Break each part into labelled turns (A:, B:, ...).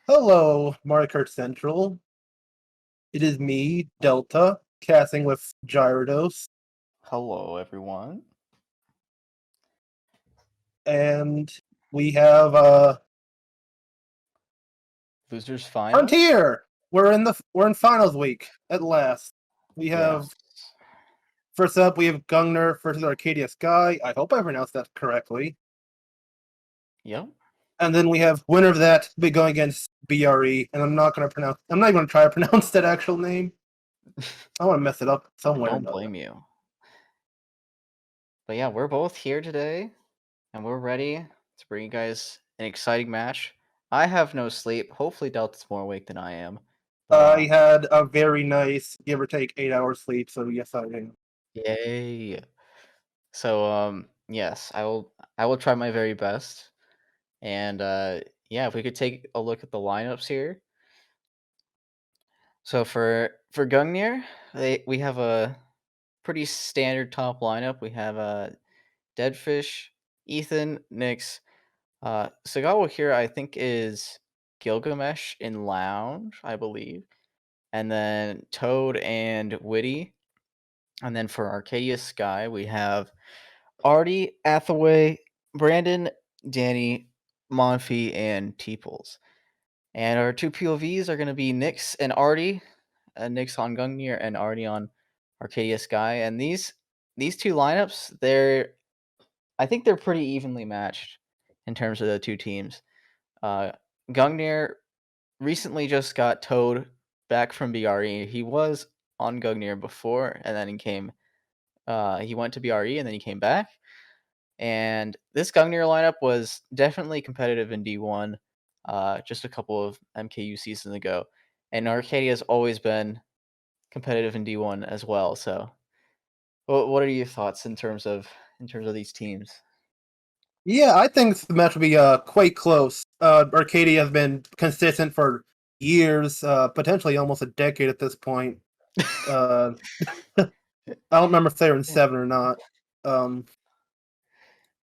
A: Hello, MKCentral. It is me, Delta, casting with Gyrodos,
B: Hello, everyone.
A: and we have
B: Losers finals?
A: Frontier. We're in finals week at last. We have
B: Yes.
A: first up we have Gungnir versus Arcadia Sky. I hope I pronounced that correctly.
B: Yep.
A: And then we have winner of that be going against BRE, and I'm not even gonna try to pronounce that actual name. I want to mess it up somewhere or
B: Don't
A: another.
B: blame you. But yeah, we're both here today, and we're ready to bring you guys an exciting match. I have no sleep. Hopefully, Delta's more awake than I am. But
A: I had a very nice, give or take, 8 hours sleep, so yes, I am.
B: yay. So yes, I will try my very best. And yeah, if we could take a look at the lineups here. So for Gungnir, we have a pretty standard top lineup. We have Deadfish, Ethan, Nyx. Sagawa here, I think, is Gilgamesh in Lounge, I believe. And then Toad and Witty. And then for Arcadia Sky, we have Artie, Athaway, Brandon, Danny, Monfy, and Teeples. And our two POVs are going to be Nyx and Artie. Nyx on Gungnir and Artie on Arcadia Sky. And these two lineups, I think they're pretty evenly matched in terms of the two teams. Uh, Gungnir recently just got towed back from BRE. He was on Gungnir before, and then he came. He went to BRE, and then he came back. And this Gungnir lineup was definitely competitive in D1, just a couple of MKU seasons ago. And Arcadia has always been competitive in D1 as well. So, what are your thoughts in terms of these teams?
A: Yeah, I think the match will be quite close. Arcadia has been consistent for years, potentially almost a decade at this point. Uh, I don't remember if they were in seven or not. Um,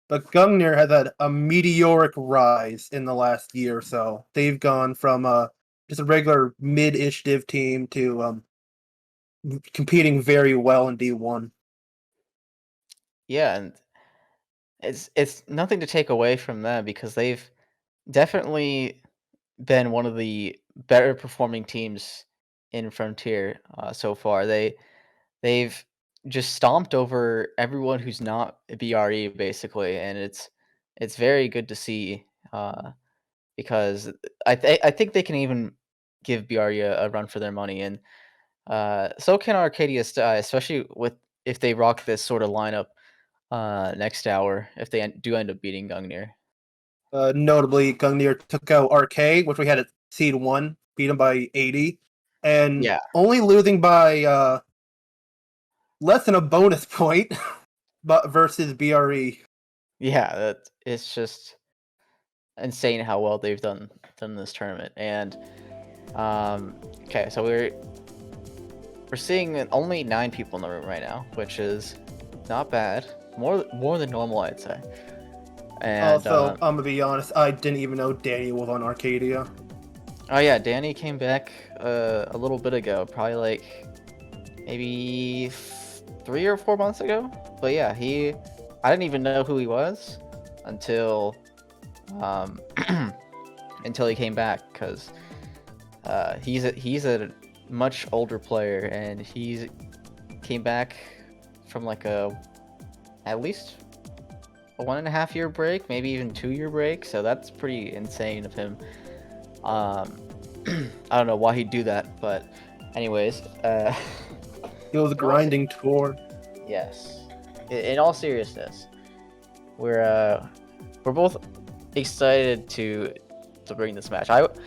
A: but Gungnir has had a meteoric rise in the last year or so. They've gone from just a regular mid-ish div team to competing very well in D1.
B: Yeah, and it's nothing to take away from them because they've definitely been one of the better performing teams in Frontier so far. They've just stomped over everyone who's not a BRE basically, and it's very good to see because I think they can even give BRE a run for their money, and so can Arcadia, especially with if they rock this sort of lineup next hour if they do end up beating Gungnir.
A: Notably, Gungnir took out RK, which we had at seed 1, beat him by 80, and
B: Yeah,
A: only losing by less than a bonus point but versus BRE.
B: yeah, that it's just insane how well they've done this tournament. And okay, so we're seeing only 9 people in the room right now, which is not bad. More than normal, I'd say. And
A: Also, I'm gonna be honest, I didn't even know Danny was on Arcadia.
B: oh yeah, Danny came back a little bit ago, probably like maybe 3 or 4 months ago. But yeah, I didn't even know who he was until um until he came back because he's a much older player and he came back from like a at least a 1.5 year break, maybe even 2 year break. So that's pretty insane of him. Um, I don't know why he'd do that, but anyways,
A: It was a
B: in all se-
A: grinding tour.
B: yes, in all seriousness, we're uh, we're both excited to bring this match. What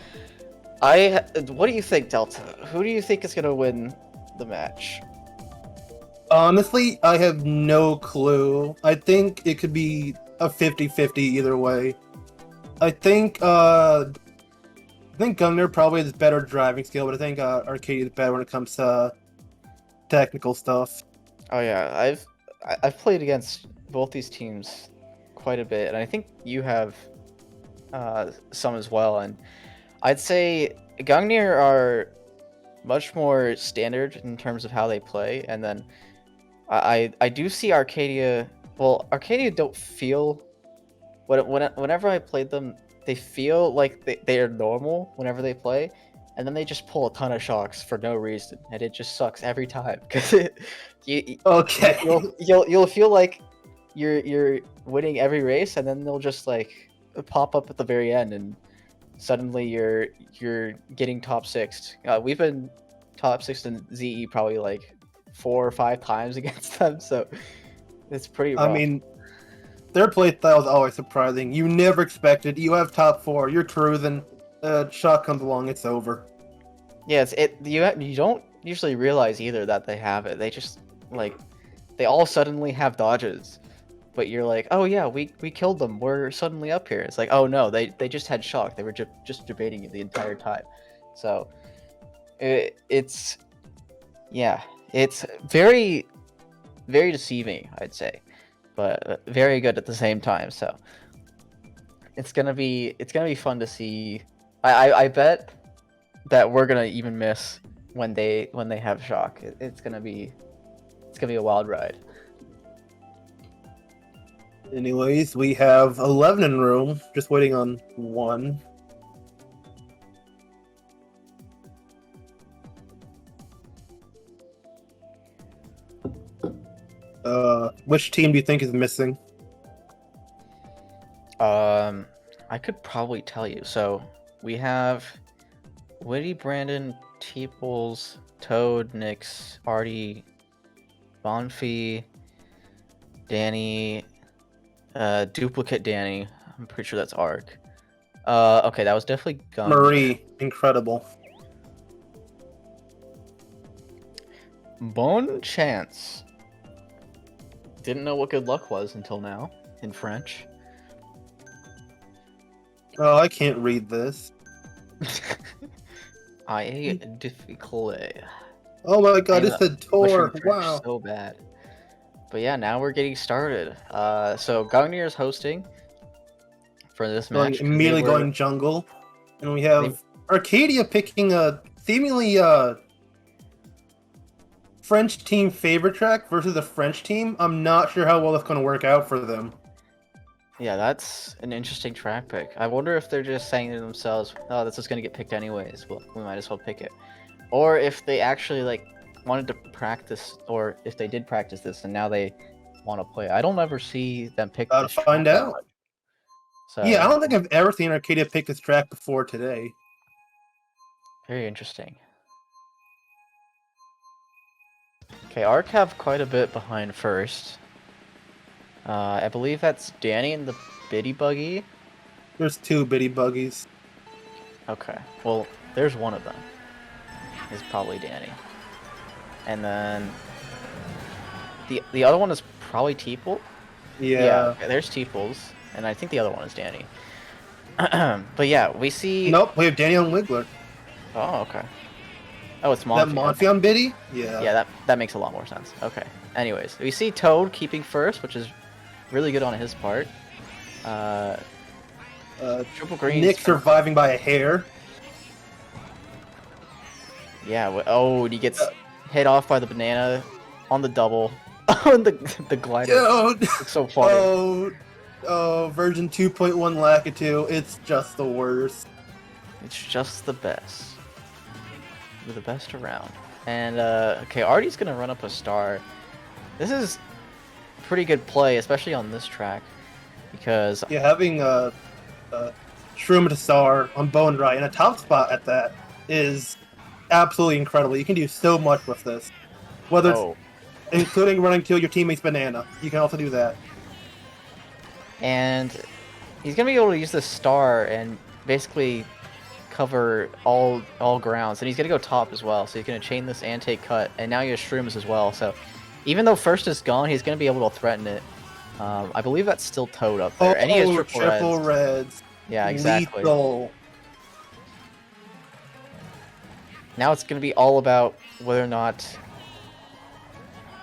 B: do you think, Delta? Who do you think is gonna win the match?
A: Honestly, I have no clue. I think it could be a 50-50 either way. I think Gungnir probably has better driving skill, but I think Arcadia is better when it comes to technical stuff.
B: Oh yeah, I've played against both these teams quite a bit, and I think you have some as well. And I'd say Gungnir are much more standard in terms of how they play, and then I do see Arcadia. Well, Arcadia don't feel whenever I played them, they feel like they are normal whenever they play, and then they just pull a ton of shocks for no reason, and it just sucks every time because
A: Okay.
B: you'll feel like you're winning every race, and then they'll just like pop up at the very end, and suddenly you're getting top six. We've been top six in ZE probably like 4 or 5 times against them, so it's pretty
A: I
B: rough.
A: mean, their playstyle is always surprising. You never expect it. You have top 4, you're cruising, shot comes along, it's over.
B: Yeah, you don't usually realize either that they have it. They just like they all suddenly have dodges, but you're like, oh yeah, we killed them. We're suddenly up here. It's like, oh no, they just had shock. They were just debating it the entire time. So it's yeah, it's very very deceiving, I'd say, but very good at the same time. So it's gonna be fun to see. I bet that we're gonna even miss when they have shock. It's gonna be a wild ride.
A: Anyways, we have 11 in room, just waiting on 1. Which team do you think is missing?
B: I could probably tell you. So we have Witty, Brandon, Teeples, Toad, Nix, Arti, Bonfy, Danny, Duplicate Danny. I'm pretty sure that's Arc. Okay, that was definitely Gungnir.
A: Marie, incredible.
B: Bon chance. Didn't know what good luck was until now, in French.
A: Oh, I can't read this.
B: I difficult.
A: Oh my god, it's a tour.
B: French
A: Wow.
B: so bad. But yeah, now we're getting started. So Gungnir is hosting for this match.
A: Immediately going jungle. And we have Arcadia picking a seemingly French team favorite track versus a French team. I'm not sure how well that's going to work out for them.
B: Yeah, that's an interesting track pick. I wonder if they're just saying to themselves, "Oh, this is going to get picked anyways. Well, we might as well pick it," or if they actually like wanted to practice, or if they did practice this and now they want to play. I don't ever see them pick.
A: Gotta find out.
B: So
A: yeah, I don't think I've ever seen Arcadia pick this track before today.
B: Very interesting. Okay, Arc have quite a bit behind first. I believe that's Danny and the Biddy Buggy.
A: There's 2 Biddy Buggies.
B: Okay, well, there's one of them. Is probably Danny. And then the other one is probably Teeple.
A: Yeah.
B: Okay, there's Teeples, and I think the other one is Danny. But yeah, we see.
A: Nope, we have Danny on Wiggler.
B: Oh, okay. Oh, it's Monfy.
A: That Monfy on Biddy? Yeah.
B: Yeah, that makes a lot more sense. Okay. Anyways, we see Toad keeping first, which is really good on his part. Triple green.
A: Nick surviving by a hair.
B: Yeah. Oh, he gets hit off by the banana on the double. On the glider.
A: Yo,
B: it's so funny.
A: Oh, version 2.1 Lakitu. It's just the worst.
B: It's just the best. We're the best around. And okay, Artie's gonna run up a star. This is pretty good play, especially on this track, because
A: yeah, having Shroom to star on Bone Dry and a top spot at that is absolutely incredible. You can do so much with this, whether it's including running to your teammate's banana. You can also do that.
B: And he's gonna be able to use this star and basically cover all grounds, and he's gonna go top as well. So he's gonna chain this and take cut, and now he has Shrooms as well. So even though first is gone, he's gonna be able to threaten it. I believe that's still Toad up there, and he has triple
A: reds.
B: Yeah, exactly.
A: Lethal.
B: Now it's gonna be all about whether or not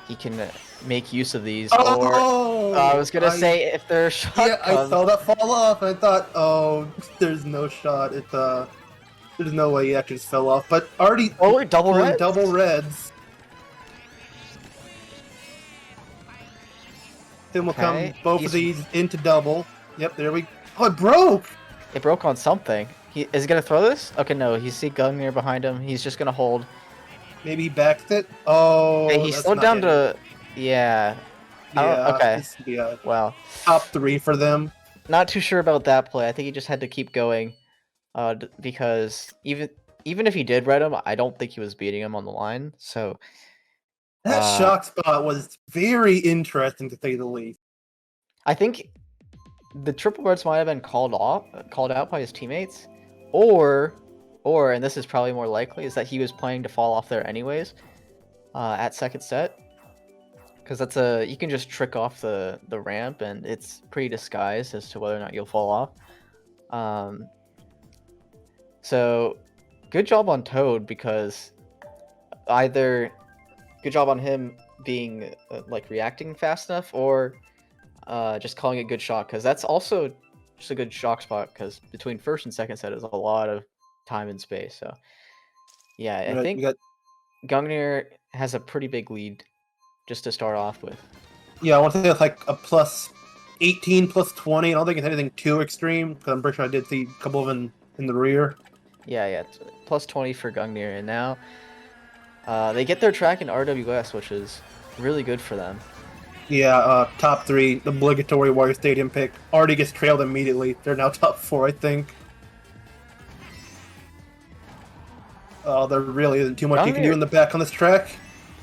B: he can make use of these.
A: Oh,
B: or I was gonna say if there's shot.
A: Yeah, I saw that fall off, and I thought, oh, there's no shot. It's There's no way he actually just fell off. But Arti
B: Oh, double
A: pulling
B: red.
A: double reds. Then we'll
B: Okay,
A: come both of these into double. Yep, there we. Oh, it broke.
B: It broke on something. Is he gonna throw this? Okay, no. He's see Gungnir behind him. He's just gonna hold.
A: Maybe he backed it.
B: Okay,
A: Oh,
B: he
A: that's
B: slowed
A: not
B: down
A: hitting it.
B: to. Yeah. I don't.
A: Yeah,
B: Okay.
A: this would be a
B: Well,
A: top 3 for them.
B: not too sure about that play. I think he just had to keep going. Because even if he did red him, I don't think he was beating him on the line. So.
A: That shock spot was very interesting to say the least.
B: I think the triple reds might have been called out by his teammates, or, and this is probably more likely, is that he was planning to fall off there anyways, at second set, because you can just trick off the ramp and it's pretty disguised as to whether or not you'll fall off. So good job on Toad, because either good job on him being like reacting fast enough, or just calling a good shot, because that's also just a good shock spot, because between first and second set is a lot of time and space. So yeah, I think
A: You got,
B: Gungnir has a pretty big lead just to start off with.
A: yeah, I want to say it's like a plus 18, plus 20. I don't think it's anything too extreme, because I'm pretty sure I did see a couple of them in the rear.
B: Yeah, plus 20 for Gungnir, and now they get their track in RWS, which is really good for them.
A: Yeah, top 3, obligatory Warrior Stadium pick. Arti gets trailed immediately. They're now top 4, I think. Oh, there really isn't too much you can do in the back on this track.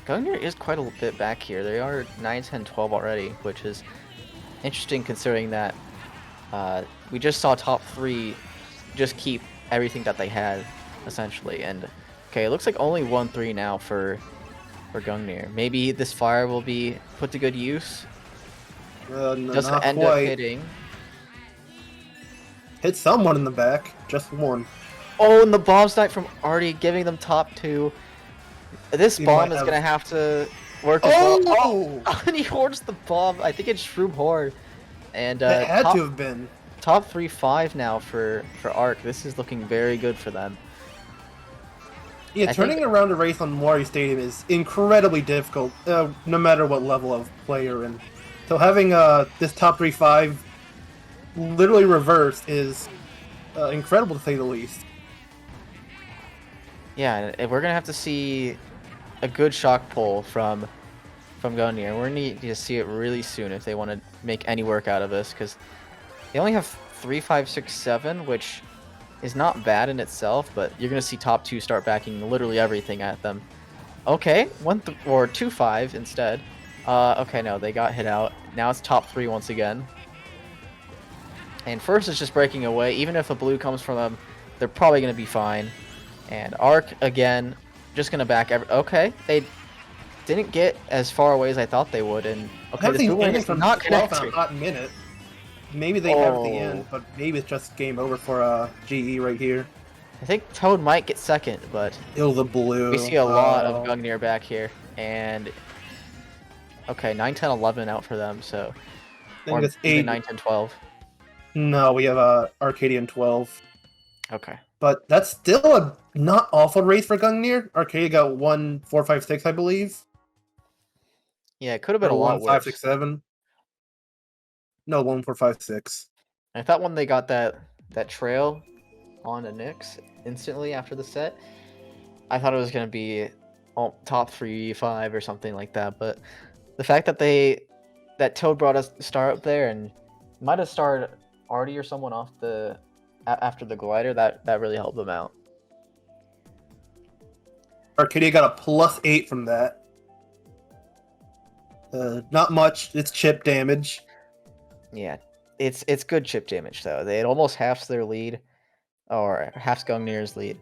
B: Gungnir is quite a bit back here. They are 9, 10, 12 already, which is interesting considering that we just saw top 3 just keep everything that they had, essentially. And okay, it looks like only 1-3 now for Gungnir. Maybe this fire will be put to good use.
A: No,
B: Doesn't
A: not
B: end
A: quite.
B: up hitting.
A: Hit someone in the back, just one.
B: Oh, and the bomb snipe from Arti, giving them top 2. This
A: He
B: bomb
A: might
B: is
A: have-
B: gonna have to work as well.
A: Oh!
B: Oh, and he hoards the bomb. I think it's Shroom Horde. And
A: That had to have been.
B: top 3-5 now for Arc. This is looking very good for them.
A: Yeah, turning around a race on Warrior Stadium is incredibly difficult, no matter what level of player. And so having this top 3-5 literally reversed is incredible to say the least.
B: Yeah, and we're gonna have to see a good shock pull from Gungnir. We're gonna need to see it really soon if they want to make any work out of this, because they only have 3, 5, 6, 7, which is not bad in itself, but you're gonna see top 2 start backing literally everything at them. Okay, 2-5 instead. Okay, no, they got hit out. Now it's top 3 once again. And first is just breaking away. Even if a blue comes from them, they're probably gonna be fine. And Arc again, just gonna back okay, they didn't get as far away as I thought they would, and okay, this boomerang is not connected.
A: A hot minute. Maybe they have at the end, but maybe it's just game over for GE right here.
B: I think Toad might get second, but
A: Ill the blue.
B: we see a lot of Gungnir back here, and okay, 9, 10, 11 out for them. So
A: I think it's 8.
B: 9, 10, 12.
A: No, we have Arcadia 12.
B: Okay.
A: But that's still a not awful race for Gungnir. Arcadia got 1, 4, 5, 6, I believe.
B: Yeah, it could have been a lot
A: 1,
B: worse.
A: 5, 6, 7. No, 1, 4, 5, 6.
B: I thought when they got that trail on a Nyx instantly after the set, I thought it was gonna be top 3, 5 or something like that. But the fact that Toad brought us star up there and might have started Arti or someone off after the glider, that really helped them out.
A: Arcadia got a plus 8 from that. Not much. It's chip damage.
B: Yeah, it's good chip damage though. It almost halves their lead, or halves Gungnir's lead.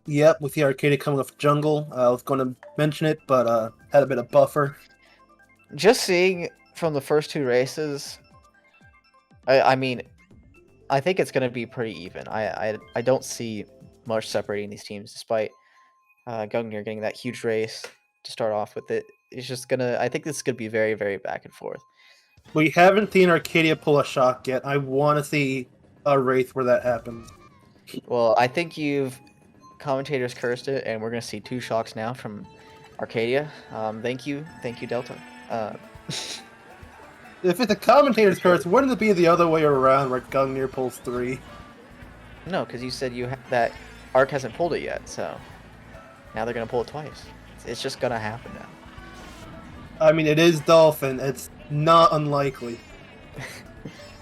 A: Yep, with the Arcadia coming off jungle. I was going to mention it, but had a bit of buffer.
B: Just seeing from the first 2 races, I mean, I think it's going to be pretty even. I don't see much separating these teams, despite Gungnir getting that huge race to start off with. It's just gonna. I think this is gonna be very, very back and forth.
A: We haven't seen Arcadia pull a shock yet. I want to see a race where that happens.
B: Well, I think you've commentators cursed it, and we're gonna see 2 shocks now from Arcadia. Thank you, Delta. Uh,
A: If it's a commentator's
B: sure.
A: curse, wouldn't it be the other way around where Gungnir pulls 3?
B: No, because you said that Arc hasn't pulled it yet, so now they're gonna pull it twice. It's just gonna happen now.
A: I mean, it is Dolphin. It's not unlikely.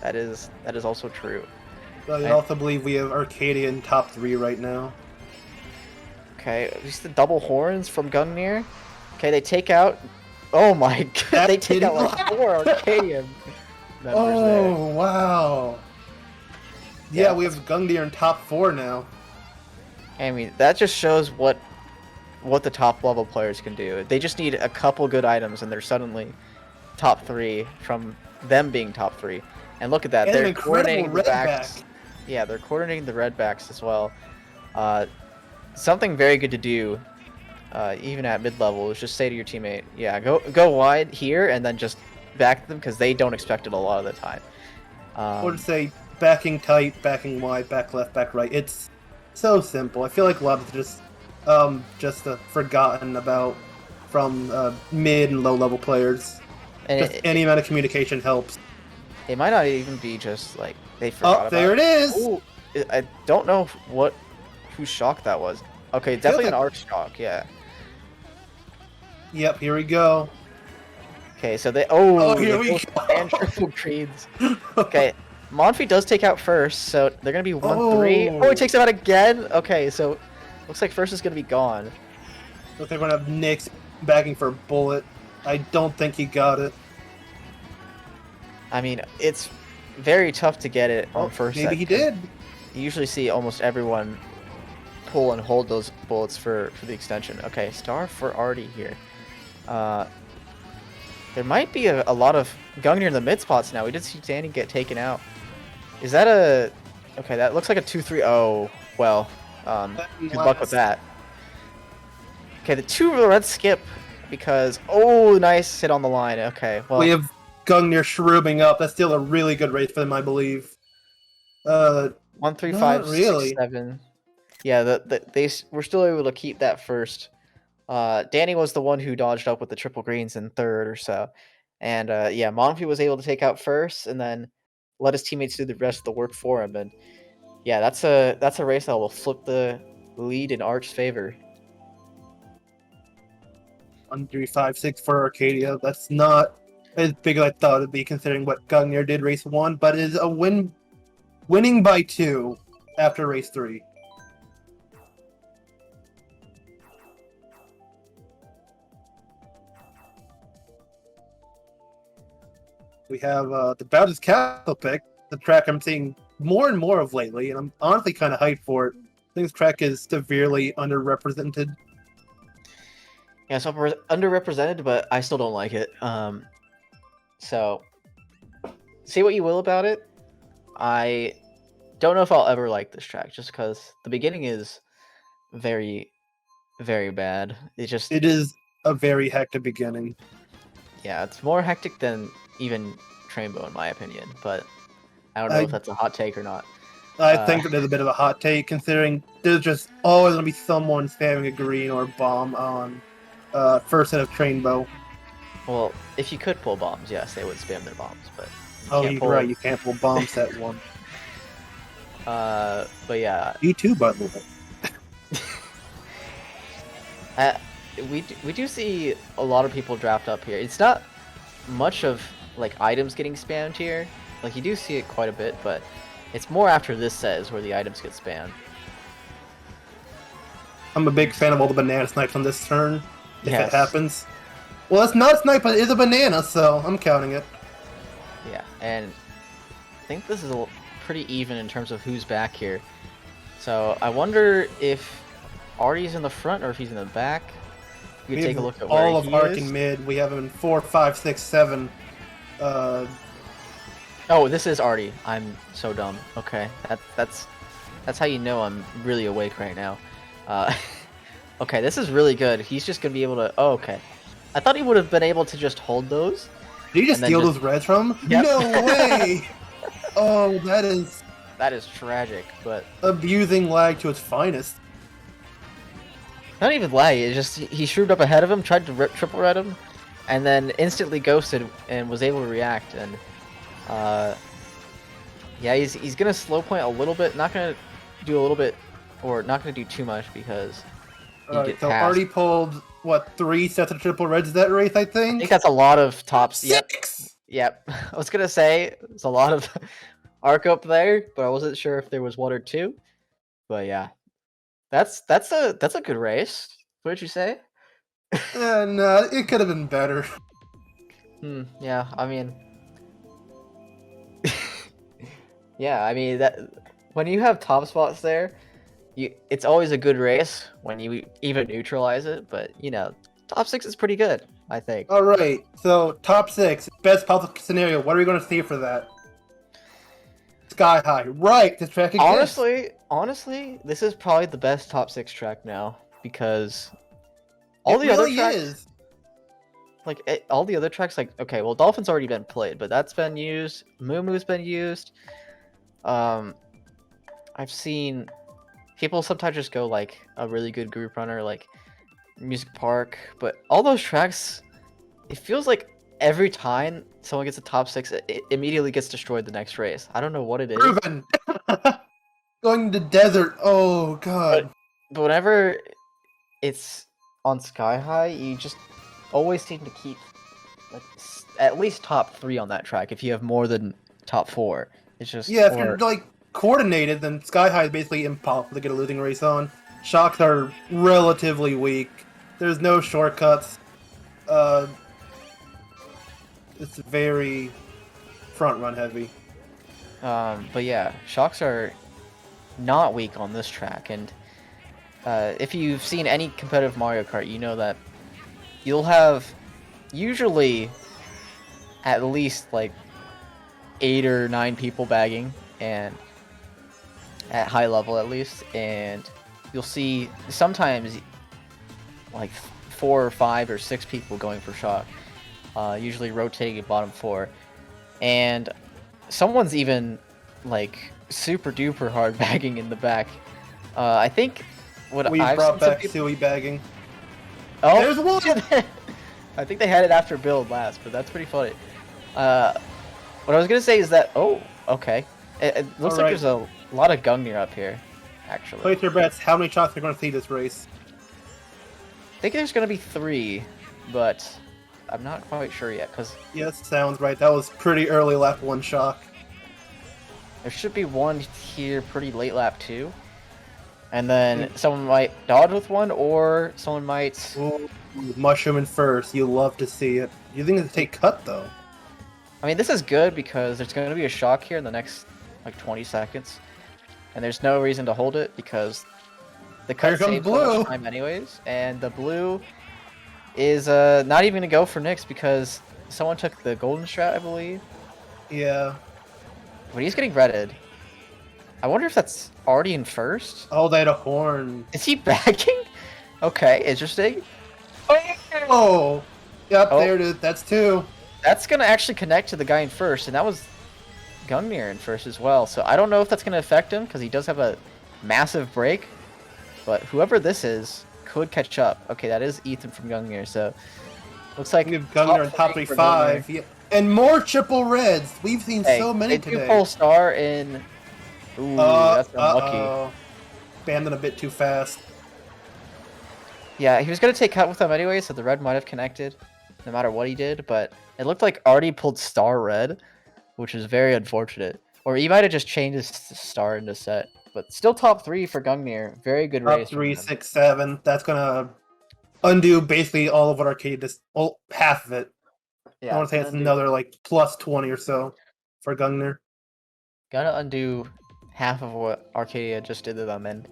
B: That is also true.
A: But I also believe we have Arcadia in top 3 right now.
B: Okay, at least the double horns from Gungnir. Okay, they take out. Oh my god, they take out like 4 Arcadian members there.
A: Oh, wow. Yeah, we have Gungnir in top 4 now.
B: I mean, that just shows what the top level players can do. They just need a couple good items, and they're suddenly top 3 from them being top 3. And look at that,
A: And
B: they're coordinating the backs.
A: back.
B: Yeah, they're coordinating the red backs as well. Something very good to do, even at mid level, is just say to your teammate, "Yeah, go wide here," and then just back them because they don't expect it a lot of the time.
A: Or to say backing tight, backing wide, back left, back right. It's so simple. I feel like a lot of it's just forgotten about from mid and low level players.
B: And
A: any amount of communication helps.
B: It might not even be just like they forgot about
A: there it is!
B: Ooh, I don't know whose shock that was. Okay, definitely an Arc shock, yeah.
A: Yep, here we go.
B: Okay, so they
A: here we go.
B: And triple greens. Okay, Monfy does take out first, so they're gonna be 1-3. Oh, he takes him out again. Okay, so looks like first is gonna be gone.
A: Looks like we're gonna have Nyx backing for a bullet. I don't think he got it.
B: I mean, it's very tough to get it on first.
A: Maybe he did.
B: You usually see almost everyone pull and hold those bullets for the extension. Okay, star for Arti here. There might be a lot of Gungnir in the mid spots now. We did see Danny get taken out. Is that a... Okay, that looks like a 2-3. Oh, well, good luck with that. Okay, the 2 red skip because... Oh, nice hit on the line. Okay, well...
A: We have Gungnir shrooming up. That's still a really good race for them, I believe. 1,
B: 3, 5,
A: really.
B: 6, 7. Yeah, they were still able to keep that first. Danny was the one who dodged up with the triple greens in third or so. And yeah, Monfy was able to take out first and then let his teammates do the rest of the work for him. And yeah, that's a race that will flip the lead in Arch's favor.
A: 1, 3, 5, 6 for Arcadia. That's not as big as I thought it'd be considering what Gungnir did race 1, but is a winning by 2 after race 3. We have the Bowser's Castle pick, the track I'm seeing more and more of lately, and I'm honestly kind of hyped for it. I think this track is severely underrepresented.
B: Yeah, so underrepresented, but I still don't like it. So, say what you will about it. I don't know if I'll ever like this track, just because the beginning is very, very bad. It
A: is a very hectic beginning.
B: Yeah, it's more hectic than even Trainbow in my opinion, but I don't know if that's a hot take or not.
A: I think that there's a bit of a hot take considering there's just always going to be someone spamming a green or a bomb on first set of Trainbow.
B: Well, if you could pull bombs, yes, they would spam their bombs, but
A: you're right, you can't pull bombs set 1.
B: But yeah.
A: You too, by the way.
B: We do see a lot of people draft up here. It's not much of like items getting spammed here. Like you do see it quite a bit, but it's more after this set is where the items get spammed.
A: I'm a big fan of all the banana snipes on this turn. If it happens. Well, it's not a snipe, but it is a banana, so I'm counting it.
B: Yeah, and I think this is pretty even in terms of who's back here. So I wonder if Arti's in the front or if he's in the back. You can take a look at where
A: all of Arc in mid. We have him in 4, 5, 6, 7.
B: Oh, this is Arti. I'm so dumb. Okay, that's how you know I'm really awake right now. Okay, this is really good. He's just gonna be able to. Oh, okay. I thought he would have been able to just hold those.
A: Did he just steal those reds from him? Yep. No way! Oh, that is
B: That is tragic, but
A: Abusing lag to its finest.
B: not even lag. It's just he shroomed up ahead of him, tried to triple red him, and then instantly ghosted and was able to react. And yeah, he's gonna slow point a little bit. Not gonna do a little bit, or not gonna do too much because you get
A: So
B: past.
A: Arti pulled what 3 sets of triple reds that race, I think.
B: I think that's a lot of tops.
A: 6.
B: Yep. I was gonna say it's a lot of arc up there, but I wasn't sure if there was 1 or 2. But yeah, that's a good race. What did you say?
A: And it could have been better.
B: Yeah. I mean, yeah. I mean that when you have top spots there, it's always a good race when you even neutralize it. But you know, top 6 is pretty good, I think.
A: All right, so top 6, best possible scenario. What are we going to see for that? Sky High, right? This track exists.
B: Honestly, this is probably the best top 6 track now because
A: All
B: all the
A: really
B: other tracks,
A: is.
B: like all the other tracks, like okay, well, Dolphin's already been played, but that's been used. Moomoo's been used. I've seen people sometimes just go like a really good group runner, like Music Park, but all those tracks, it feels like every time someone gets a top 6, it immediately gets destroyed the next race. I don't know what it is.
A: Proven. Going to desert. Oh god.
B: But whenever it's on Sky High, you just always seem to keep like at least top 3 on that track. If you have more than top 4, it's just
A: Yeah, if you're like coordinated, then Sky High is basically impossible to get a losing race on. Shocks are relatively weak. There's no shortcuts. It's very front run heavy.
B: But yeah, shocks are not weak on this track, and if you've seen any competitive Mario Kart, you know that you'll have usually at least like 8 or 9 people bagging, and at high level at least, and you'll see sometimes like 4 or 5 or 6 people going for shock, usually rotating at bottom 4, and someone's even like super duper hard bagging in the back. I think what
A: We
B: I've
A: brought
B: seen
A: back Suey bagging.
B: Oh,
A: There's one!
B: I think they had it after build last, but that's pretty funny. What I was gonna say is that okay, it looks like
A: Alright.
B: there's a lot of Gungnir up here, actually.
A: Place your bets. How many shots are going to see this race?
B: I think there's gonna be 3, but I'm not quite sure yet because
A: Yes, sounds right. That was pretty early lap 1 shock.
B: there should be 1 here pretty late lap 2, and then someone might dodge with 1, or someone might.
A: Ooh, mushroom in first. You love to see it. You think it's take cut though?
B: I mean, this is good because there's going to be a shock here in the next like 20 seconds, and there's no reason to hold it because the cut
A: Here comes
B: saves so
A: blue.
B: much time anyways, and the blue is not even going to go for Nyx because someone took the golden strat, I believe,
A: Yeah.
B: but he's getting redded. I wonder if that's already in first.
A: Oh, they had a horn.
B: Is he backing? Okay, interesting.
A: Oh! Yep,
B: Oh.
A: there it is. That's 2.
B: That's going to actually connect to the guy in first, and that was Gungnir in first as well. So I don't know if that's going to affect him because he does have a massive break, but whoever this is could catch up. Okay, that is Ethan from Gungnir, so looks like
A: We've Gungnir in top
B: 3 for
A: 35. Yeah. And more triple reds. We've seen
B: Hey,
A: so many
B: they do
A: today.
B: pull star in. Ooh, that's unlucky.
A: Banded a bit too fast.
B: Yeah, he was going to take cut with them anyway, so the red might have connected no matter what he did, but it looked like Arti pulled star red, which is very unfortunate. Or he might have just changed his star into set. But still top 3 for Gungnir. Very good
A: Top
B: race.
A: 3, 6, 7. That's gonna undo basically all of what Arcadia just. Well, half of it.
B: Yeah,
A: I want to say it's another like plus 20 or so for Gungnir.
B: Gotta undo half of what Arcadia just did to them, and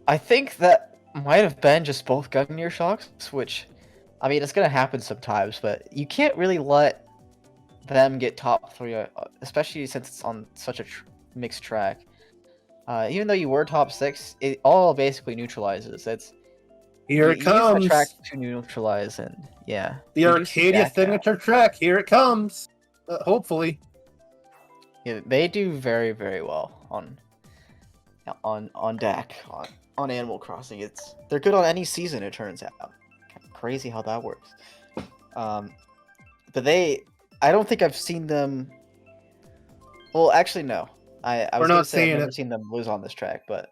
B: I think that might have been just both Gungnir shocks, which, I mean, it's gonna happen sometimes, but you can't really let them get top 3, especially since it's on such a mixed track. Even though you were top 6, it all basically neutralizes.
A: Here it
B: you use
A: comes.
B: the track to neutralize, and yeah.
A: The Arcadia signature track. Here it comes. Hopefully.
B: Yeah, they do very, very well on deck on Animal Crossing. They're good on any season. It turns out. Kind of crazy how that works. But I don't think I've seen them. Well, actually, no. I
A: We're
B: was gonna
A: not
B: say I've
A: seeing
B: never
A: it.
B: seen them lose on this track, but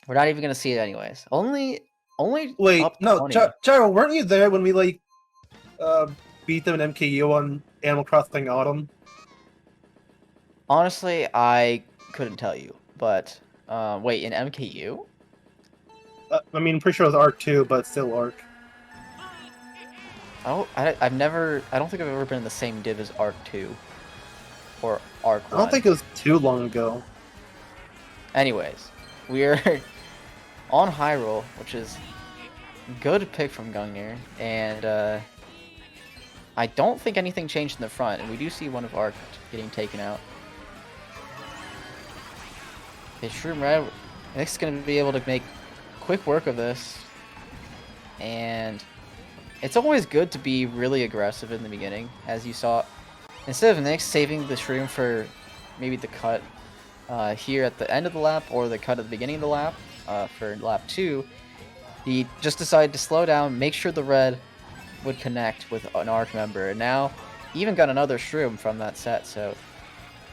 B: we're not even gonna see it anyways. Only
A: Wait,
B: up
A: no,
B: 20.
A: Gyro, weren't you there when we like uh beat them in MKU on Animal Crossing Autumn?
B: Honestly, I couldn't tell you, but wait, in MKU?
A: I mean, I'm pretty sure it was Arc 2, but still Arc.
B: I've never. I don't think I've ever been in the same div as Arc 2 or Arc
A: I don't
B: 1.
A: think it was too long ago.
B: Anyways, we're on Hyrule, which is good pick from Gungnir, and I don't think anything changed in the front, and we do see one of Arc getting taken out. Okay, Shroom Red, Nick's gonna be able to make quick work of this, and it's always good to be really aggressive in the beginning, as you saw. Instead of Nick saving the Shroom for maybe the cut here at the end of the lap, or the cut at the beginning of the lap for lap 2, he just decided to slow down, make sure the red would connect with an Arc member, and now he even got another Shroom from that set, so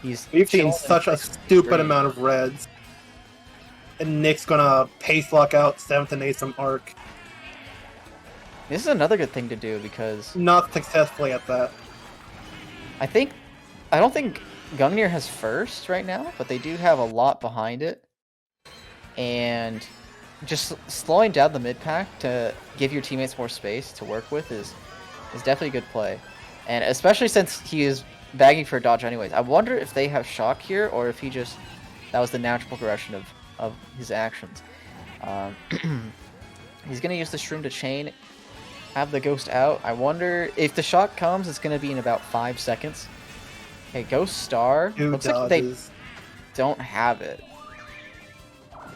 A: We've seen
B: chilling in
A: such a
B: 6th
A: stupid
B: green.
A: amount of reds. And Nick's gonna pace lock out 7th and 8th from Arc.
B: This is another good thing to do because
A: Not successfully at that.
B: I don't think Gungnir has first right now, but they do have a lot behind it. And just slowing down the mid pack to give your teammates more space to work with is definitely a good play. And especially since he is bagging for a dodge anyways. I wonder if they have shock here or if that was the natural progression of his actions. He's going to use the Shroom to chain, have the Ghost out. I wonder if the shock comes, it's going to be in about 5 seconds. Okay, Ghost Star.
A: Two
B: Looks
A: dodges.
B: like they don't have it.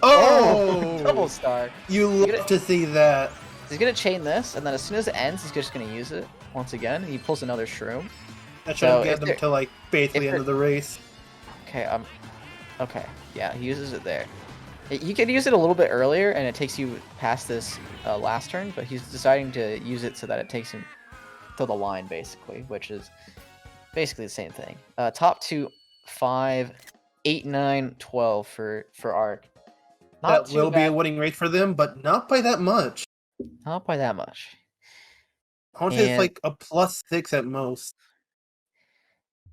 A: Oh!
B: Double Star.
A: You love to see that.
B: He's going to chain this, and then as soon as it ends, he's just going to use it once again. He pulls another Shroom.
A: That
B: So
A: should get them to like basically end of the race.
B: Okay, okay, yeah, he uses it there. You could use it a little bit earlier, and it takes you past this last turn, but he's deciding to use it so that it takes him to the line, basically, which is basically the same thing. Top 2, 5, 8, 9, 12 for Arc. Not
A: That
B: too
A: will be a
B: bad.
A: winning rate for them, but not by that much.
B: Not by that much.
A: I want to say it's
B: And
A: like a +6 at most.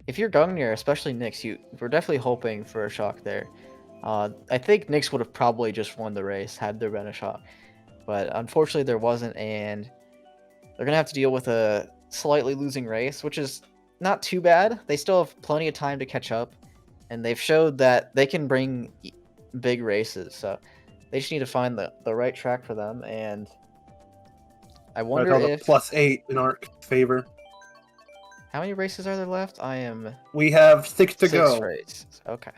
B: if you're Gungnir, especially Nyx, we're definitely hoping for a shock there. I think Nyx would have probably just won the race had there been a shock. But unfortunately there wasn't, and they're going to have to deal with a slightly losing race, which is not too bad. They still have plenty of time to catch up, and they've showed that they can bring big races, so they just need to find the right track for them, and I wonder
A: I call
B: if...
A: the +8 in Arc favor.
B: How many races are there left? I am...
A: We have 6 to
B: 6
A: go.
B: races. Okay.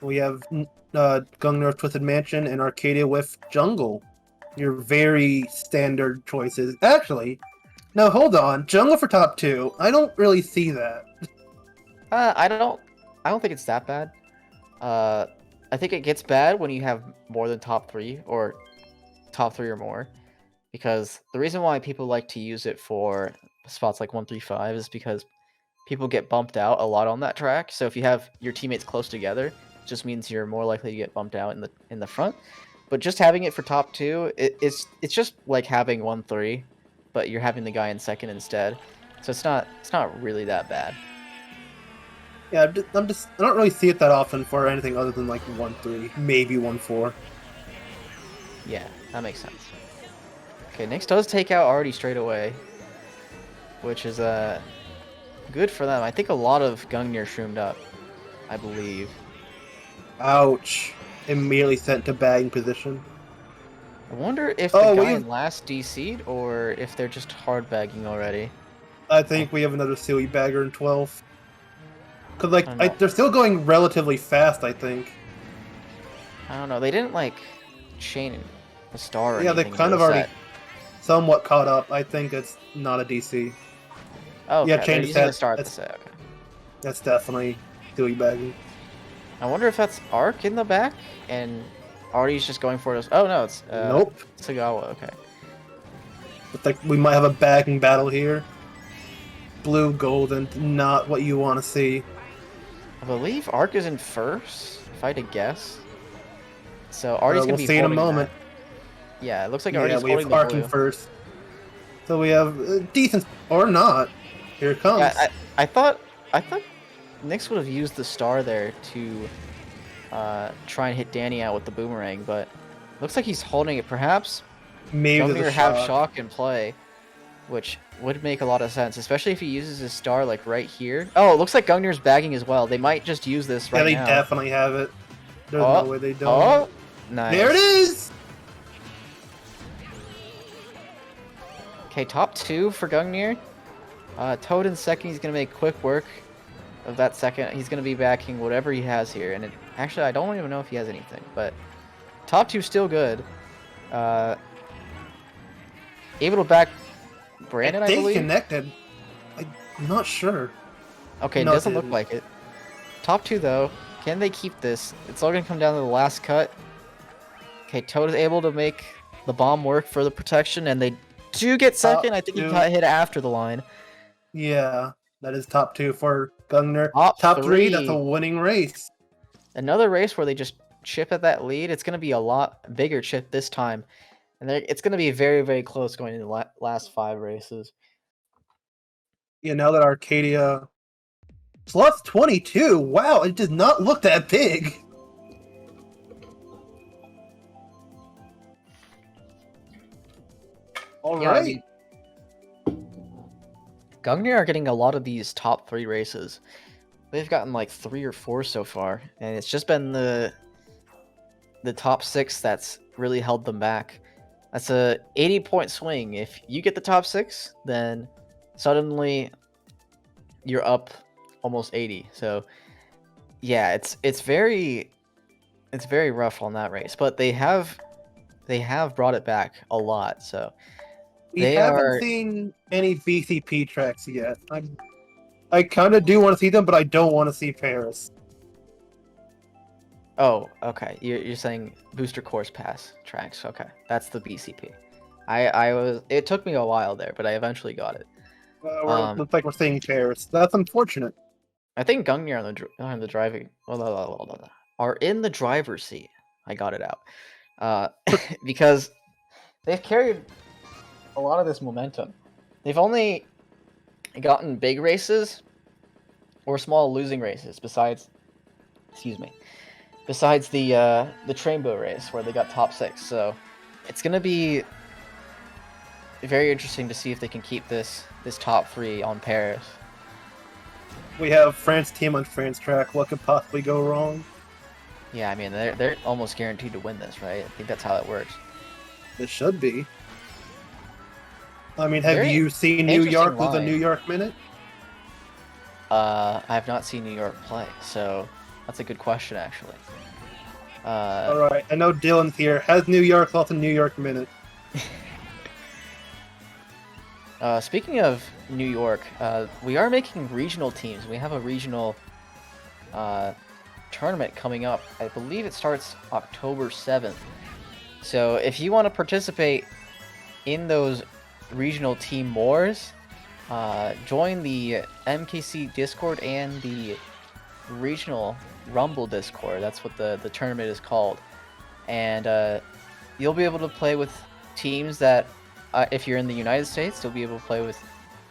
A: We have Gungnir Twisted Mansion and Arcadia with Jungle. Your very standard choices. Actually, no, hold on. Jungle for top 2. I don't really see that.
B: I don't think it's that bad. I think it gets bad when you have more than top 3 or top 3 or more, because the reason why people like to use it for spots like 135 is because people get bumped out a lot on that track. So if you have your teammates close together, it just means you're more likely to get bumped out in the front. But just having it for top 2, it's just like having 1-3, but you're having the guy in second instead. So it's not really that bad.
A: Yeah, I don't really see it that often for anything other than like 1-3, maybe 1-4.
B: Yeah, that makes sense. Okay, Nyx does take out Arti straight away, which is good for them. I think a lot of Gungnir shroomed up, I believe.
A: Ouch. Immediately sent to bagging position.
B: I wonder if the guy in last DC'd or if they're just hard bagging already.
A: I think we have another silly bagger in 12th. Cause like they're still going relatively fast, I think.
B: I don't know. They didn't like chain a star or
A: yeah, they
B: anything
A: kind of
B: into the
A: already
B: set.
A: somewhat caught up. I think it's not a DC.
B: Oh, okay.
A: Yeah,
B: They're
A: change
B: using the
A: set.
B: star at the set. Okay.
A: That's definitely Dewey bagging.
B: I wonder if that's Arc in the back and Artie's just going for it. Oh no, it's
A: Nope.
B: Sagawa. Okay.
A: Looks like we might have a bagging battle here. Blue, golden, not what you want to see.
B: I believe Arc is in first, if I had to guess. So Artie's gonna
A: We'll
B: be
A: see in a
B: holding
A: moment.
B: that. Yeah, it looks like
A: Yeah,
B: Artie's
A: we
B: holding
A: have
B: the
A: Arc in
B: blue.
A: first. So we have decent or not. Here it comes.
B: Yeah, I thought Nyx would have used the star there to try and hit Danny out with the boomerang, but looks like he's holding it. Perhaps
A: Maybe
B: Gungnir
A: the
B: have
A: shock.
B: shock in play, which would make a lot of sense, especially if he uses his star like right here. Oh, it looks like Gungnir's bagging as well. They might just use this right
A: Yeah, they
B: now.
A: definitely have it. There's
B: Oh,
A: no way they don't.
B: Oh, nice.
A: There it is!
B: Okay, top 2 for Gungnir. Toad in second. He's going to make quick work of that second. He's going to be backing whatever he has here. And actually, I don't even know if he has anything. But top 2 still good. Able to back Brandon, I
A: They
B: believe.
A: connected. I'm not sure.
B: Okay, it
A: No,
B: doesn't
A: it
B: look
A: didn't.
B: like it. Top 2, though. Can they keep this? It's all going to come down to the last cut. Okay, Toad is able to make the bomb work for the protection. And they do get second. I think he
A: 2.
B: got hit after the line.
A: Yeah, that is top 2 for Gungnir.
B: Top
A: 3, that's a
B: three.
A: winning race.
B: Another race where they just chip at that lead. It's going to be a lot bigger chip this time. And it's going to be very, very close going into the last 5 races.
A: Yeah, now that Arcadia plus 22. Wow, it does not look that big. All
B: Yeah, I
A: right.
B: mean, Gungnir are getting a lot of these top 3 races. They've gotten like 3 or 4 so far, and it's just been the top 6 that's really held them back. That's a 80-point swing. If you get the top 6, then suddenly you're up almost 80. So yeah, it's very rough on that race, but they have brought it back a lot. So
A: We
B: they
A: haven't
B: are.
A: seen any BCP tracks yet. I kind of do want to see them, but I don't want to see Paris.
B: Oh, okay. You're saying booster course pass tracks. Okay, that's the BCP. I was. It took me a while there, but I eventually got it.
A: Looks like we're seeing Paris. That's unfortunate.
B: I think Gungnir on the driving are in the driver's seat. I got it out. Because they've carried a lot of this momentum. They've only gotten big races or small losing races besides the Trainbow race where they got top 6. So it's gonna be very interesting to see if they can keep this top 3 on Paris.
A: We have France team on France track. What could possibly go wrong?
B: Yeah, I mean they're almost guaranteed to win this, right? I think that's how it works.
A: It should be. I mean, have
B: Very
A: you seen New York
B: interesting
A: with a
B: line.
A: New York minute?
B: I have not seen New York play, so that's a good question actually.
A: All right, I know Dylan's here. Has New York lost a New York minute?
B: Speaking of New York, we are making regional teams. We have a regional tournament coming up. I believe it starts October 7th. So if you want to participate in those regional team wars, join the MKC Discord and the regional Rumble Discord. That's what the tournament is called. And you'll be able to play with teams that, if you're in the United States, you'll be able to play with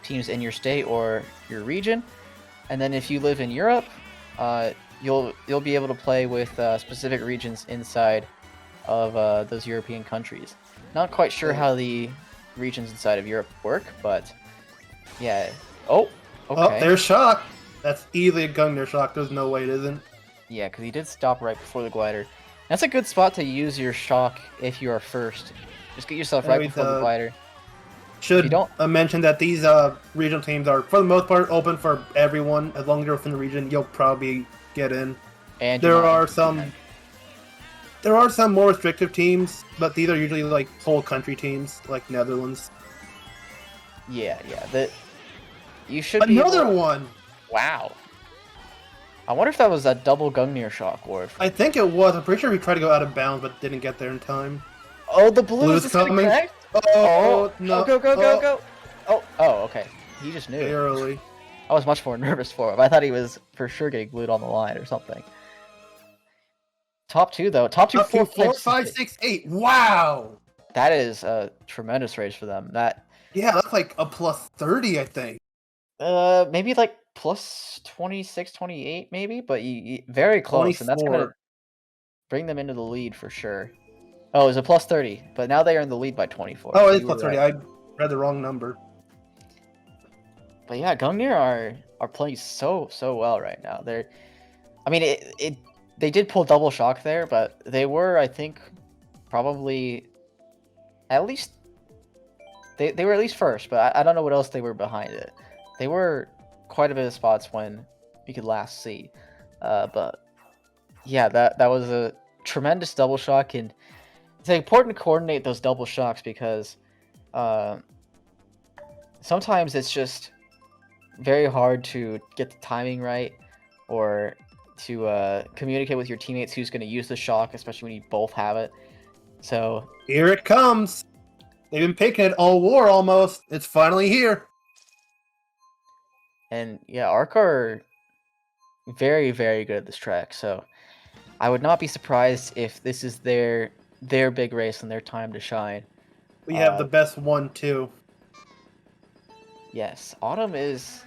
B: teams in your state or your region. And then if you live in Europe, you'll be able to play with specific regions inside of those European countries. Not quite sure how the regions inside of Europe work, but yeah. Oh, okay.
A: Oh, there's shock. That's easily a Gungnir shock. There's no way it isn't.
B: Yeah, because he did stop right before the glider. That's a good spot to use your shock if you are first. Just get yourself right before the glider.
A: Should mention that these regional teams are, for the most part, open for everyone. As long as you're within the region, you'll probably get in.
B: And
A: there are some more restrictive teams, but these are usually like whole country teams, like Netherlands.
B: Yeah. You should be
A: another one.
B: Wow. I wonder if that was that double Gungnir shock ward.
A: I think it was. I'm pretty sure he tried to go out of bounds, but didn't get there in time.
B: Oh, the blue is
A: Blue's
B: this gonna
A: coming.
B: connect? Oh,
A: Oh,
B: go,
A: no.
B: go, go, go,
A: Oh,
B: go. Oh, okay. He just knew.
A: barely.
B: I was much more nervous for him. I thought he was for sure getting glued on the line or something. Top two, though. Top two,
A: Up to
B: 4,
A: 5, 6, 8. Wow.
B: That is a tremendous race for them. That
A: Yeah, that's like a plus 30, I think.
B: maybe like plus 26, 28, maybe, but very close, and that's gonna
A: 24.
B: bring them into the lead for sure. Oh, it was a plus 30, but now they are in the lead by 24.
A: Oh,
B: So
A: it is
B: you
A: plus
B: were
A: 30.
B: right.
A: I read the wrong number.
B: But yeah, Gungnir are playing so well right now. I mean, they did pull double shock there, but they were, I think, probably at least they were at least first, but I don't know what else they were behind it. They were quite a bit of spots when you could last see. But yeah, that was a tremendous double shock, and it's important to coordinate those double shocks because sometimes it's just very hard to get the timing right or to communicate with your teammates who's going to use the shock, especially when you both have it. So
A: Here it comes. They've been picking it all war almost. It's finally here.
B: and yeah, Arc are very good at this track. So I would not be surprised if this is their big race and their time to shine.
A: We have the best one, too.
B: Yes, autumn is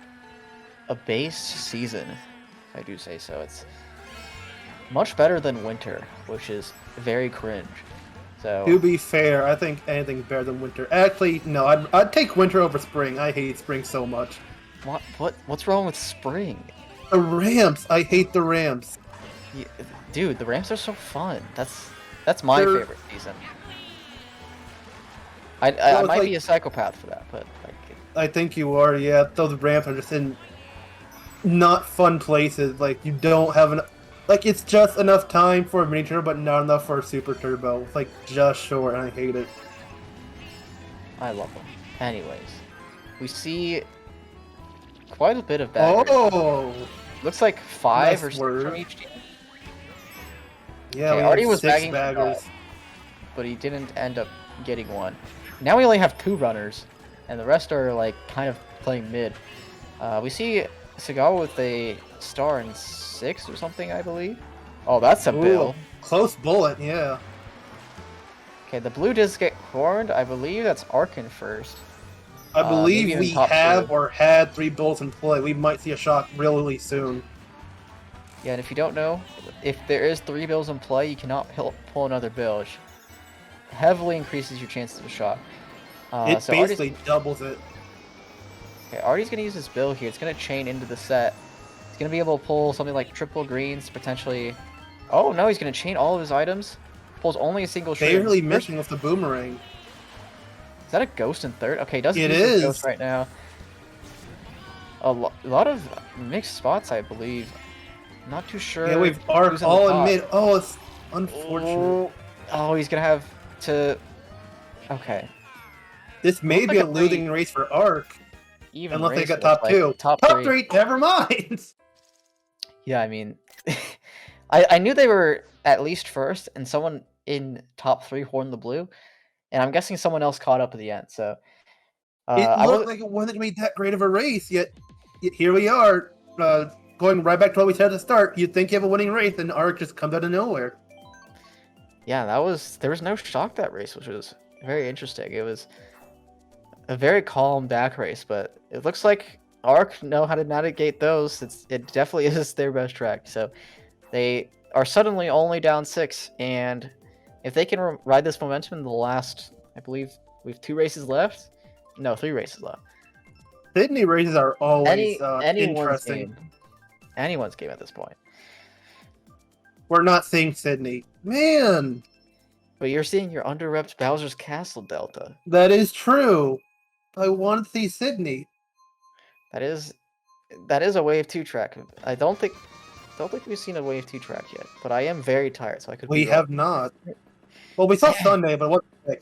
B: a base season, if I do say so. It's much better than winter, which is very cringe. So
A: To be fair, I think anything's better than winter. Actually, no, I'd take winter over spring. I hate spring so much.
B: what's wrong with spring?
A: The ramps. I hate the ramps.
B: Yeah, dude, the ramps are so fun. That's my
A: They're-
B: favorite season. I might be a psychopath for that, but like,
A: I think you are, yeah. Those ramps are just in not fun places. Like, you don't have enough... Like, it's just enough time for a mini turbo, but not enough for a super turbo. It's like, just short, and I hate it.
B: I love them. Anyways, we see quite a bit of baggers.
A: Oh!
B: Looks like 5
A: Nice
B: or 6
A: word.
B: from each team.
A: Yeah,
B: Okay,
A: we
B: Arti
A: have
B: was
A: 6
B: bagging for
A: baggers.
B: 5, but he didn't end up getting one. Now we only have 2 runners, and the rest are like kind of playing mid. We see Sagawa with a star in 6 or something, I believe. Oh, that's a
A: Ooh,
B: bill.
A: close bullet, yeah.
B: Okay, the blue does get horned. I believe that's Arkin first.
A: I
B: maybe
A: believe
B: even
A: we
B: top
A: have
B: 2.
A: or had 3 bullets in play. We might see a shock really soon.
B: Yeah, and if you don't know, if there is 3 bills in play, you cannot pull another bill, which heavily increases your chances of a shot.
A: It
B: So
A: basically doubles it.
B: Okay, Artie's going to use his bill here. It's going to chain into the set. He's going to be able to pull something like triple greens, potentially. Oh, no, he's going to chain all of his items. Pulls only a single shroom.
A: Barely missing with the boomerang.
B: Is that a ghost in third? Okay, he doesn't
A: It
B: use his
A: is.
B: ghost right now. A lot of mixed spots, I believe. Not too sure.
A: Yeah, we've Arc
B: who's on the
A: all in
B: top.
A: mid. Oh, it's unfortunate.
B: Oh, he's going to have to... Okay.
A: This may
B: Looks
A: be
B: like
A: a
B: a
A: losing race for Arc.
B: Even
A: Unless they
B: race,
A: got
B: it
A: top
B: looks like.
A: 2.
B: Top
A: Top
B: 3.
A: 3, never mind!
B: Yeah, I mean, I knew they were at least first, and someone in top 3 horned the blue, and I'm guessing someone else caught up at the end. So
A: It
B: I
A: looked
B: was
A: like it wasn't going to be that great of a race, yet here we are, going right back to what we said at the start. You'd think you have a winning race, and Arc just comes out of nowhere.
B: yeah, there was no shock that race, which was very interesting. It was a very calm back race, but it looks like Arc know how to navigate those. It definitely is their best track. So they are suddenly only down 6, and if they can ride this momentum in the last, I believe we have 2 races left. No, 3 races left.
A: Sydney races are always
B: Anyone's
A: interesting.
B: game. Anyone's game at this point.
A: We're not seeing Sydney. Man,
B: But you're seeing your under-repped Bowser's Castle Delta.
A: that is true. I want to see Sydney.
B: That is a Wave 2 track. I don't think we've seen a Wave 2 track yet, but I am very tired, so I could
A: We
B: be
A: have
B: wrong.
A: not. Well, we saw Sunday, but what the heck?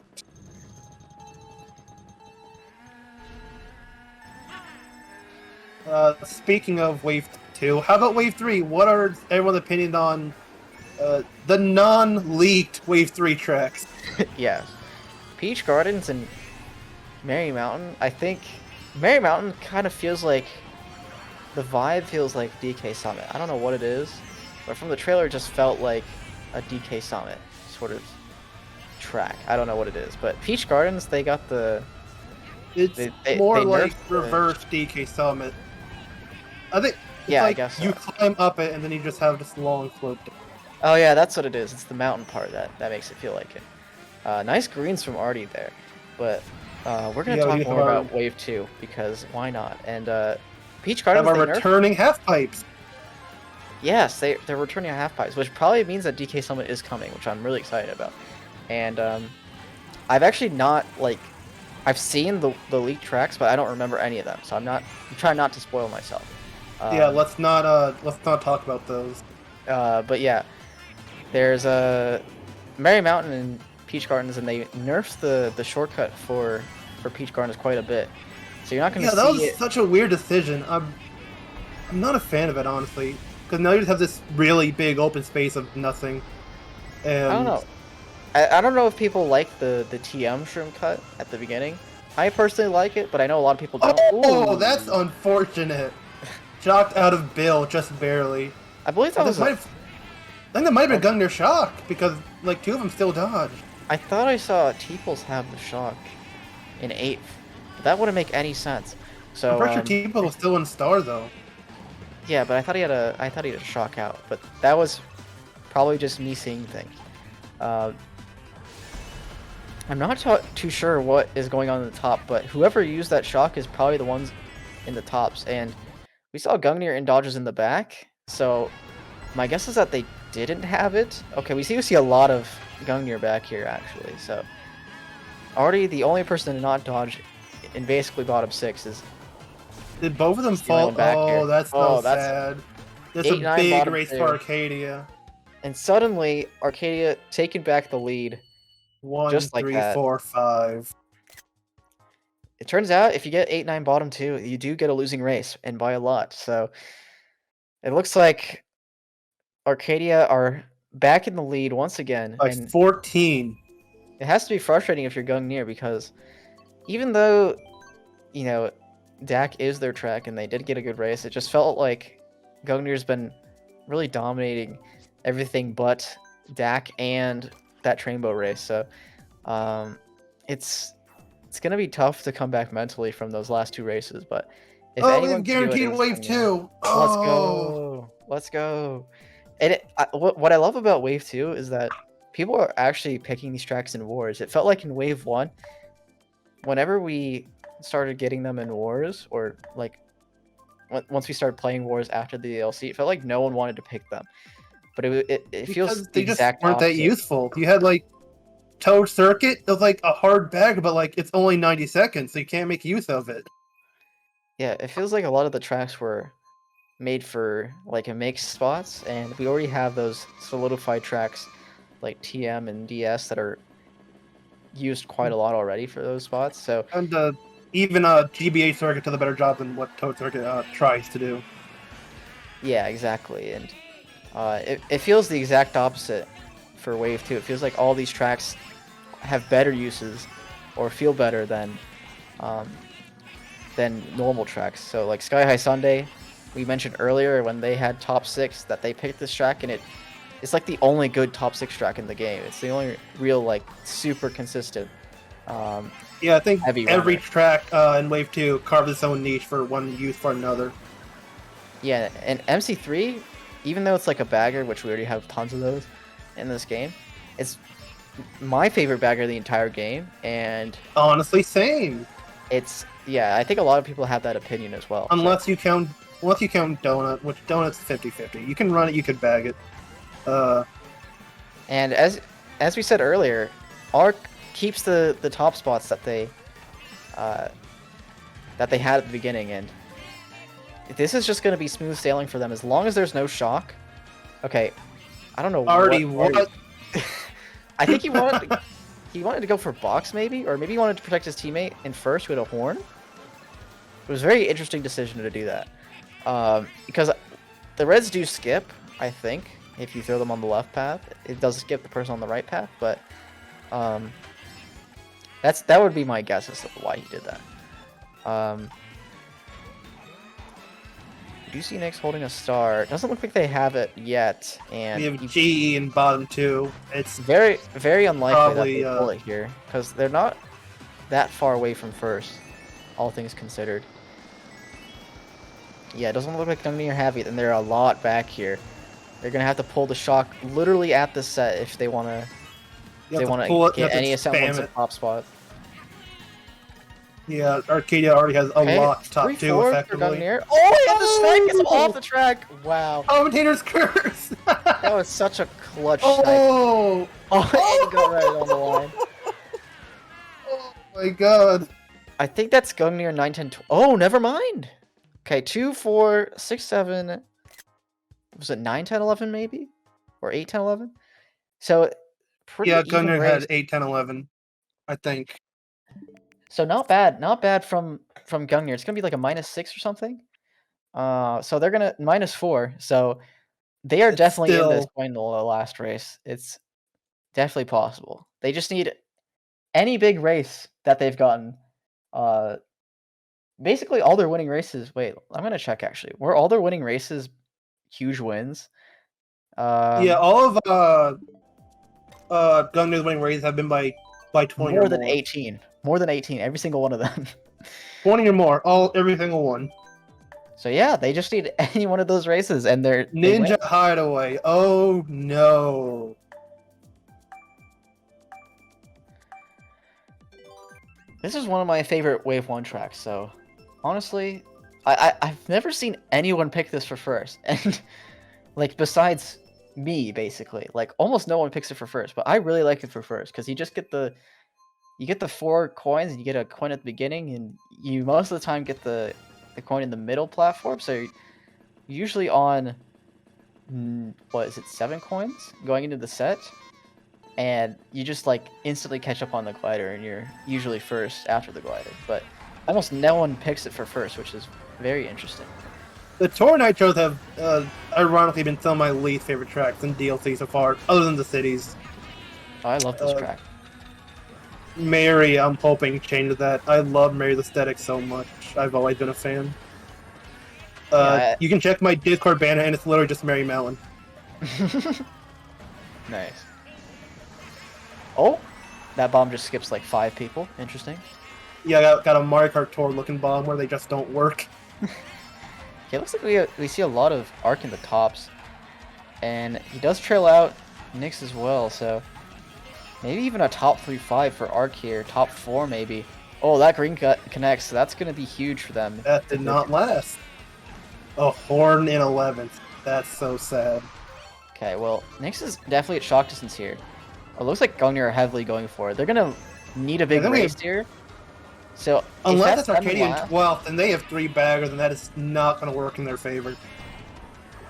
A: Speaking of Wave 2. How about Wave 3? What are everyone's opinions on the non-leaked Wave 3 tracks?
B: Yeah. Peach Gardens and Merry Mountain. I think Merry Mountain kind of feels like the vibe feels like DK Summit. I don't know what it is, but from the trailer, it just felt like a DK Summit sort of track. I don't know what it is, but Peach Gardens, they got the.
A: It's
B: they
A: more
B: nerfed
A: like reverse DK Summit. I think it's
B: Yeah, I
A: like
B: guess so.
A: you climb up it and then you just have this long slope.
B: Oh yeah, that's what it is. It's the mountain part that makes it feel like it. Nice greens from Arti there, but we're gonna
A: Yeah,
B: talk
A: we
B: more
A: are-
B: about Wave 2 because why not? And Peach
A: Have
B: Gardens,
A: our
B: they nerfed.
A: returning half pipes.
B: Yes, they're returning a half pipes, which probably means that DK Summit is coming, which I'm really excited about. And I've actually not I've seen the leaked tracks, but I don't remember any of them, so I'm trying not to spoil myself.
A: Yeah, let's not talk about those.
B: But yeah, there's Merry Mountain and Peach Gardens, and they nerfed the shortcut for Peach Gardens quite a bit. So you're not going to
A: Yeah, that was
B: see it.
A: such a weird decision. I'm not a fan of it, honestly, because now you just have this really big open space of nothing. And
B: I don't know. I don't know if people like the TM shroom cut at the beginning. I personally like it, but I know a lot of people don't.
A: Oh,
B: Ooh.
A: that's unfortunate. Shocked out of Bill, just barely.
B: I believe that was.
A: I think that might have been Gungnir shock because like 2 of them still dodged.
B: I thought I saw Teeples have the shock in 8th, but that wouldn't make any sense. So
A: I'm pretty sure T-Ball was still in star though.
B: yeah, but I thought he had a shock out, but that was probably just me seeing things. I'm not too sure what is going on in the top, but whoever used that shock is probably the ones in the tops. And we saw Gungnir and dodges in the back, so my guess is that they didn't have it. Okay, we see a lot of Gungnir back here actually. So already the only person to not dodge in basically bottom 6 is.
A: Did both of them
B: the only
A: fall?
B: one back
A: Oh,
B: here.
A: that's so sad. That's a
B: 8-9
A: big
B: bottom
A: race
B: 2.
A: for Arcadia.
B: And suddenly Arcadia taking back the lead.
A: 1,
B: Just like
A: 3,
B: that.
A: 4, 5.
B: It turns out if you get 8-9 bottom 2, you do get a losing race, and by a lot. So it looks like Arcadia are back in the lead once again,
A: By
B: and
A: 14.
B: it has to be frustrating if you're Gungnir because even though, you know, Dak is their track and they did get a good race, it just felt like Gungnir's been really dominating everything but Dak and that Trainbow race. So it's gonna be tough to come back mentally from those last 2 races. But if
A: Oh,
B: anyone
A: we've
B: can do it,
A: guaranteed
B: it's
A: wave
B: Gungnir.
A: 2.
B: Let's
A: Oh.
B: go! Let's go! And what I love about Wave 2 is that people are actually picking these tracks in wars. It felt like in Wave 1, whenever we started getting them in wars, or like once we started playing wars after the DLC, it felt like no one wanted to pick them. But it feels
A: Because
B: the
A: they just
B: exact
A: weren't that
B: opposite.
A: useful. You had like Toad Circuit, it was like a hard bag, but like it's only 90 seconds, so you can't make use of it.
B: Yeah, it feels like a lot of the tracks were made for like a mixed spots, and we already have those solidified tracks like TM and DS that are used quite a lot already for those spots. So
A: And even GBA Circuit does a better job than what Toad Circuit tries to do.
B: yeah, exactly. And it feels the exact opposite for Wave 2. It feels like all these tracks have better uses or feel better than normal tracks. So like Sky High Sunday, we mentioned earlier when they had top 6 that they picked this track, and it's like the only good top 6 track in the game. It's the only real like super consistent.
A: Yeah, I think
B: Heavy
A: every
B: runner.
A: track in Wave 2 carves its own niche for one use for another.
B: Yeah, and MC3, even though it's like a bagger, which we already have tons of those in this game, it's my favorite bagger of the entire game, and
A: Honestly, same.
B: it's I think a lot of people have that opinion as well.
A: Unless you count Donut, which Donut's 50-50. You can run it, you could bag it.
B: And as we said earlier, Arc keeps the top spots that they had at the beginning, and this is just going to be smooth sailing for them as long as there's no shock. Okay, I don't know.
A: What?
B: I think he wanted to go for box maybe, or maybe he wanted to protect his teammate in first with a horn. It was a very interesting decision to do that, because the reds do skip, I think, if you throw them on the left path. It does skip the person on the right path, but that would be my guess as to why he did that. Do you see Nyx holding a star? It doesn't look like they have it yet, and
A: We have GE in bottom 2. It's
B: very, very unlikely
A: probably,
B: that they pull it here, because they're not that far away from first, all things considered. Yeah, it doesn't look like Gungnir have it, and they're a lot back here. They're gonna have to pull the shock literally at the set if they wanna get any semblance of top spot.
A: Yeah, Arcadia already has a lot top 2 effectively.
B: Oh, yeah, the snake is off the track. Wow.
A: Commentator's curse.
B: That was such a clutch snipe.
A: Oh,
B: and he got right on the line.
A: Oh my god.
B: I think that's Gungnir 9, 10, 12. Oh, never mind. Okay, 2, 4, 6, 7. Was it 9, 10, 11 maybe? Or 8, 10, 11? So, pretty
A: yeah,
B: even
A: Gungnir
B: race.
A: had 8, 10, 11, I think.
B: So not bad from Gungnir. It's gonna be like a -6 or something. So they're gonna -4. So they are definitely in this going to the last race. It's definitely possible. They just need any big race that they've gotten. Basically all their winning races. Wait, I'm gonna check actually. Were all their winning races huge wins?
A: Yeah, all of Gungnir's winning races have been by 20
B: more
A: or
B: than
A: more.
B: 18. More than 18. Every single one of them.
A: 20 or more. Every single one.
B: So yeah, they just need any one of those races, and they're
A: Ninja Hideaway. Oh no.
B: This is one of my favorite Wave 1 tracks, so honestly, I've never seen anyone pick this for first. And like besides me, basically. Like almost no one picks it for first, but I really like it for first, because you just get the 4 coins and you get a coin at the beginning, and you most of the time get the coin in the middle platform, so you're usually on what is it, 7 coins going into the set, and you just like instantly catch up on the glider, and you're usually first after the glider. But almost no one picks it for first, which is very interesting.
A: The Tour Nitros have ironically been some of my least favorite tracks in DLC so far, other than the cities.
B: Oh, I love this track.
A: Mary, I'm hoping changes that. I love Mary's aesthetic so much. I've always been a fan. You can check my Discord banner, and it's literally just Mary Mountain.
B: Nice. Oh, that bomb just skips like 5 people. Interesting.
A: Yeah, I got a Mario Kart Tour looking bomb where they just don't work.
B: Okay, it looks like we see a lot of Arc in the tops, and he does trail out Nyx as well, so maybe even a top 3-5 for Arc here, top 4 maybe. Oh, that green connects, so that's going to be huge for them.
A: That did not last. A horn in 11th. That's so sad.
B: Okay, well, Nyx is definitely at shock distance here. It looks like Gungnir are heavily going for it. They're going to need a big race here. So
A: unless it's Arcadia in 12th and they have 3 baggers, and that is not going to work in their favor.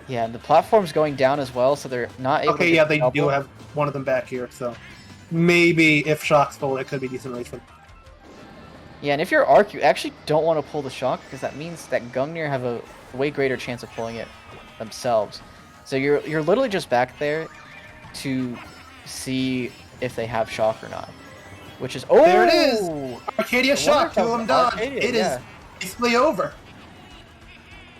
B: Yeah, and the platform's going down as well, so they're not able to
A: yeah, they do have one of them back here, so maybe if Shock's full, it could be a decent race for them.
B: Yeah, and if you're Arc, you actually don't want to pull the Shock, because that means that Gungnir have a way greater chance of pulling it themselves. So you're literally just back there to see if they have Shock or not. Which is
A: there it is! Arcadia Shock, 2 of them done. It is basically over.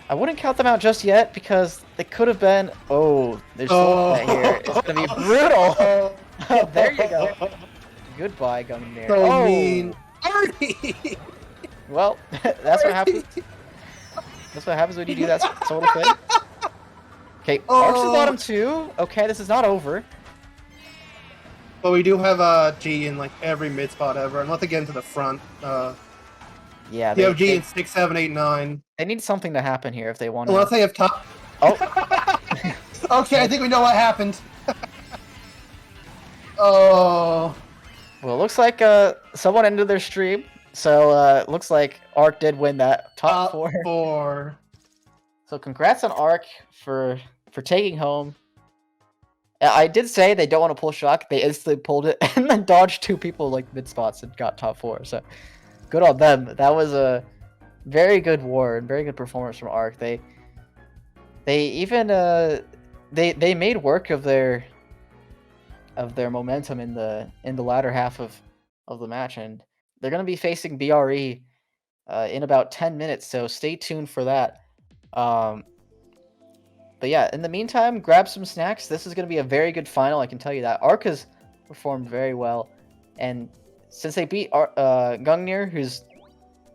B: I wouldn't count them out just yet, because they could have been. Oh, there's that here. It's gonna be brutal. There you go. Goodbye, Gungnir.
A: So mean, Arti.
B: Well, that's what happens. That's what happens when you do that sort of thing. Okay, Arc's in bottom 2. Okay, this is not over.
A: But we do have G in like every mid spot ever, unless they get into the front.
B: Yeah,
A: they have G in 6, 7, 8, 9.
B: They need something to happen here if they want to.
A: Unless they have top.
B: Oh.
A: Okay, I think we know what happened. Oh.
B: Well, it looks like someone ended their stream, so it looks like Arc did win that top 4. So congrats on Arc for taking home. I did say they don't want to pull Shock. They instantly pulled it and then dodged 2 people like mid spots and got top 4. So good on them. That was a very good war and very good performance from Arc. They They even they made work of their momentum in the latter half of the match, and they're gonna be facing BRE in about 10 minutes. So stay tuned for that. Um, but yeah, in the meantime, grab some snacks. This is gonna be a very good final. I can tell you that. Arca's performed very well, and since they beat Gungnir, who's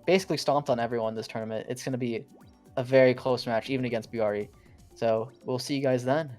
B: basically stomped on everyone this tournament, it's gonna be a very close match, even against BRE. So we'll see you guys then.